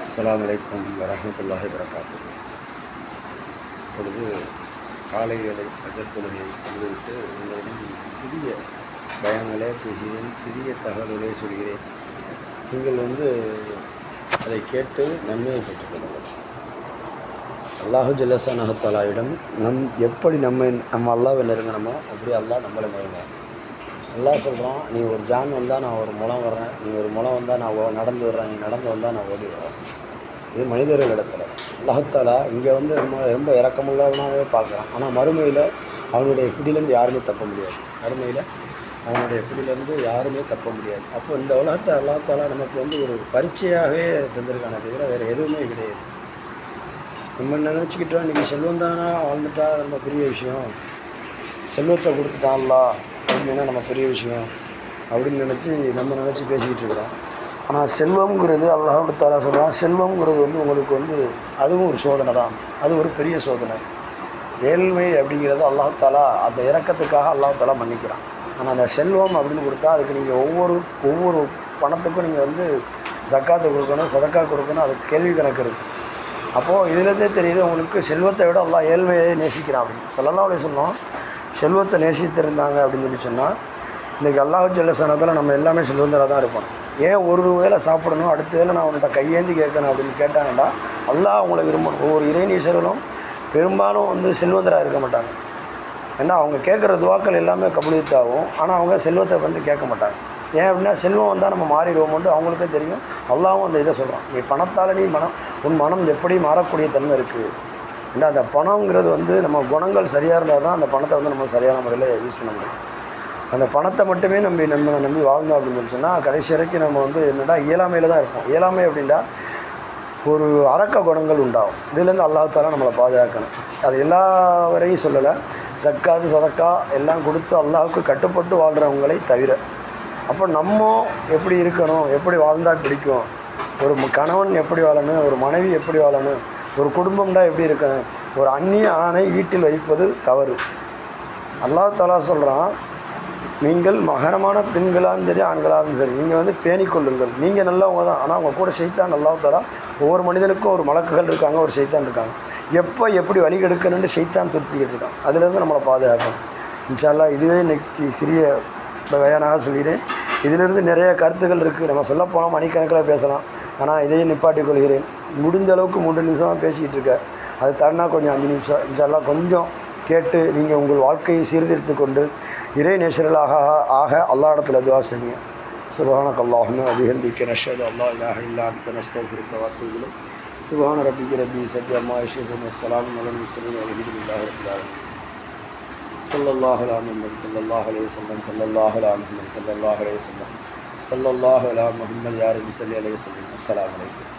அஸ்ஸலாமு அலைக்கும் வரஹ்மத்துல்லாஹி வபரகாத்துஹு. இப்பொழுது காலை வேளை ஃபஜர் தொழுகையை தொழுதுவிட்டு உங்களிடம் சிறிய பயான்களே பேசுகிறேன், சிறிய தகவல்களை சொல்கிறேன். நீங்கள் அதை கேட்டு நன்மையை பெற்றுக்கொள்ளுங்கள். அல்லாஹு ஜல்லஷானஹு தஆலாவிடம் எப்படி நம்ம அல்லாஹ்வை நெருங்கணுமோ அப்படி அல்லாஹ் நம்மளை நெருங்குவான். அல்லாஹ் சொல்கிறான், நீ ஒரு ஜான் வந்தால் நான் ஒரு முளம் வர்றேன், நீ ஒரு முளம் வந்தால் நான் நடந்து வர்றேன், நீ நடந்து வந்தால் நான் ஓடி வரேன். இது மனிதர்கள் இடத்துல. அல்லாஹ் தஆலா இங்கே நம்ம ரொம்ப இறக்கமுள்ளவனாகவே பார்க்குறான். ஆனால் மறுமையில் அவனுடைய பிடியிலேருந்து யாருமே தப்ப முடியாது. மறுமையில் அவனுடைய பிடியிலேருந்து யாருமே தப்ப முடியாது. அப்போ இந்த உலகத்தை அல்லாஹ் தஆலா நமக்கு ஒரு பரீட்சையாகவே தந்திருக்கானே தவிர வேறு எதுவுமே கிடையாது. நம்ம நினச்சிக்கிட்டோம் இன்றைக்கி செல்வம் தானா வாழ்ந்துட்டா ரொம்ப பெரிய விஷயம், செல்வத்தை கொடுத்துட்டான்லா அப்படின்னா நம்ம பெரிய விஷயம் அப்படின்னு நம்ம நினச்சி பேசிக்கிட்டு இருக்கிறோம். ஆனால் செல்வம்ங்கிறது அல்லாஹ் தஆலா சொல்கிறான், செல்வம்ங்கிறது உங்களுக்கு அதுவும் ஒரு சோதனை தான். அது ஒரு பெரிய சோதனை. ஏழ்மை அப்படிங்கிறது அல்லாஹ் தஆலா அந்த இறக்கத்துக்காக அல்லாஹ் தஆலா மன்னிக்கிறான். ஆனால் அந்த செல்வம் அப்படின்னு கொடுத்தா அதுக்கு நீங்கள் ஒவ்வொரு பணத்துக்கும் நீங்கள் ஜக்காத்து கொடுக்கணும், சதக்கா கொடுக்கணும், அதுக்கு கேள்வி கணக்கு இருக்குது. அப்போது இதுலேருந்தே தெரியுது உங்களுக்கு செல்வத்தை விட அல்லாஹ் ஏழ்மையை நேசிக்கிறான் அப்படின்னு. ஸல்லல்லாஹு அலைஹி வஸல்லம் செல்வத்தை நேசித்திருந்தாங்க அப்படின்னு சொன்னால் இன்றைக்கி அல்லாஹ் ஜல்லஷானஹு நம்ம எல்லாமே செல்வந்தராக தான் இருப்போம். ஏன் ஒரு வேளை சாப்பிடணும், அடுத்த வேளை நான் அவன்கிட்ட கையேந்தி கேட்கணும் அப்படின்னு கேட்டாங்கன்னா அல்லாஹ் அவங்கள விரும்பணும். ஒவ்வொரு இறைநேசர்களும் பெரும்பாலும் செல்வந்தராக இருக்க மாட்டாங்க. ஏன்னா அவங்க கேட்குற துவாக்கள் எல்லாமே கபூலியத்தாகும். ஆனால் அவங்க செல்வத்தை கேட்க மாட்டாங்க. ஏன் அப்படின்னா செல்வம் வந்தால் நம்ம மாறிடுவோம்னு அவங்களுக்கே தெரியும். அல்லாஹ்வும் அந்த இதை சொல்கிறான், நீ பணத்தால் உன் மனம் எப்படி மாறக்கூடிய தன்மை இருக்குது. ஏன்னா அந்த பணங்கிறது நம்ம குணங்கள் சரியாக இருந்தால் தான் அந்த பணத்தை நம்ம சரியான முறையில் யூஸ் பண்ண முடியும். அந்த பணத்தை மட்டுமே நம்பி வாழ்ந்தோம் அப்படின்னு சொன்னால் கடைசி வரைக்கும் நம்ம இயலாமையில் தான் இருப்போம். இயலாமை அப்படின்னா ஒரு அரக்க குணங்கள் உண்டாகும். இதுலேருந்து அல்லாஹ் தஆலா நம்மளை பாதுகாக்கணும். அது எல்லாவரையும் சொல்லலை, ஜக்காத்து சதக்கா எல்லாம் கொடுத்து அல்லாஹ்வுக்கு கட்டுப்பட்டு வாழ்கிறவங்களை தவிர. அப்போ நம்ம எப்படி இருக்கணும், எப்படி வாழ்ந்தால் பிடிக்கும், ஒரு கணவன் எப்படி வாழணும், ஒரு மனைவி எப்படி வாழணும், ஒரு குடும்பம்டா எப்படி இருக்கணும், ஒரு அந்நிய ஆணை வீட்டில் வைப்பது தவறு. அல்லாஹ் தஆலா சொல்கிறான், நீங்கள் மகரமான பெண்களாலும் சரி ஆண்களாலும் சரி நீங்கள் பேணிக்கொள்ளுங்கள். நீங்கள் நல்லவங்க தான், ஆனால் அவங்க கூட ஷைத்தான். அல்லாஹ் தஆலா ஒவ்வொரு மனிதனுக்கும் ஒரு மலக்குகள் இருக்காங்க, ஒரு ஷைத்தான் இருக்காங்க. எப்படி வழி கெடுக்கணும்னு ஷைத்தான் துருத்திக்கிட்டு இருக்கான். அதிலேருந்து நம்மளை பாதுகாக்கணும். இன்ஷா அல்லாஹ் இதுவே இன்றைக்கி சிறிய பயானாக சொல்கிறேன். இதிலிருந்து நிறைய கருத்துக்கள் இருக்குது. நம்ம சொல்லப்போனால் மணிக்கணக்கில் பேசலாம். ஆனால் இதையும் நிப்பாட்டிக் கொள்கிறேன். முடிந்த அளவுக்கு 3 நிமிஷம் தான் பேசிக்கிட்டு இருக்கேன். அது தரனா கொஞ்சம் 5 நிமிஷம் இன்ஷா அல்லாஹ் கொஞ்சம் கேட்டு நீங்கள் உங்கள் வாழ்க்கையை சீர்திருத்து கொண்டு இறை நேசர்களாக அல்லாஹ் இடத்துல துஆ செய்யுங்க. சுப்ஹானக அல்லாஹும்ம வ பிஹம்திக நஷ்ஹது அல்லா இலாஹ இல்லா அன்த நஸ்தக்ஃபிருக வ அத்தூபு இலைக். சுப்ஹான ரப்பிக ரப்பில் இஸ்ஸத்தி அம்மா யசிஃபூன் வ ஸலாமுன் அலல் முர்ஸலீன் வல்ஹம்துலில்லாஹி ரப்பில் ஆலமீன். ஸல்லல்லாஹு அலா முஹம்மத் ஸல்லல்லாஹு அலைஹி வஸல்லம் ஸல்லல்லாஹு அலா முஹம்மத் ஸல்லல்லாஹு அலைஹி வஸல்லம் ஸல்லல்லாஹு அலா முஹம்மத் யா ரப்பி ஸல்லி அலைஹி வஸல்லம். அஸ்ஸலாமு அலைக்கும்.